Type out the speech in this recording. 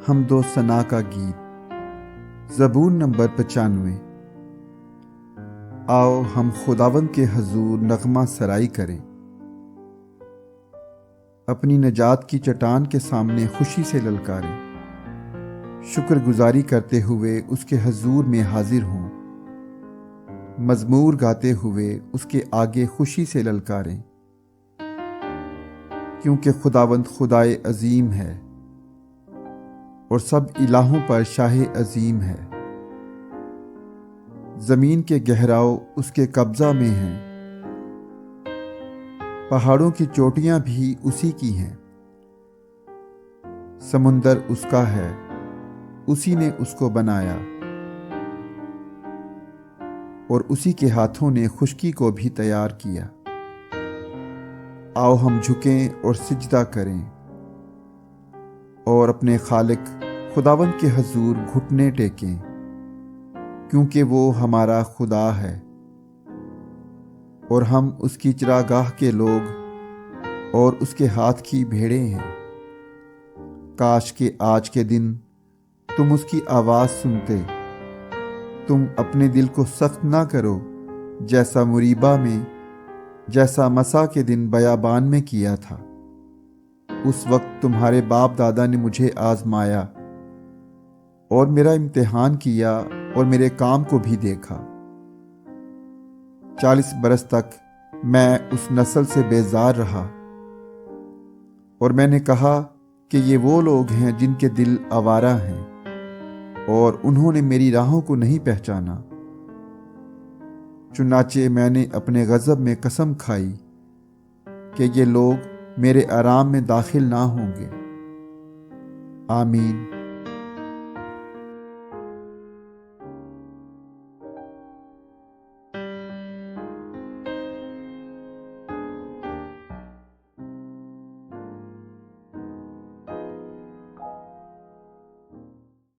حمد و ثنا کا گیت۔ زبور نمبر 95۔ آؤ ہم خداوند کے حضور نغمہ سرائی کریں، اپنی نجات کی چٹان کے سامنے خوشی سے للکاریں، شکر گزاری کرتے ہوئے اس کے حضور میں حاضر ہوں، مزمور گاتے ہوئے اس کے آگے خوشی سے للکاریں، کیونکہ خداوند خدائے عظیم ہے اور سب الہوں پر شاہ عظیم ہے۔ زمین کے گہراؤ اس کے قبضہ میں ہیں، پہاڑوں کی چوٹیاں بھی اسی کی ہیں، سمندر اس کا ہے، اسی نے اس کو بنایا، اور اسی کے ہاتھوں نے خشکی کو بھی تیار کیا۔ آؤ ہم جھکیں اور سجدہ کریں اور اپنے خالق خداوند کے حضور گھٹنے ٹیکیں، کیونکہ وہ ہمارا خدا ہے اور ہم اس کی چراگاہ کے لوگ اور اس کے ہاتھ کی بھیڑیں ہیں۔ کاش کہ آج کے دن تم اس کی آواز سنتے، تم اپنے دل کو سخت نہ کرو جیسا مریبہ میں، جیسا مسا کے دن بیابان میں کیا تھا۔ اس وقت تمہارے باپ دادا نے مجھے آزمایا اور میرا امتحان کیا اور میرے کام کو بھی دیکھا۔ 40 برس تک میں اس نسل سے بیزار رہا اور میں نے کہا کہ یہ وہ لوگ ہیں جن کے دل آوارہ ہیں اور انہوں نے میری راہوں کو نہیں پہچانا۔ چنانچہ میں نے اپنے غضب میں قسم کھائی کہ یہ لوگ میرے آرام میں داخل نہ ہوں گے۔ آمین۔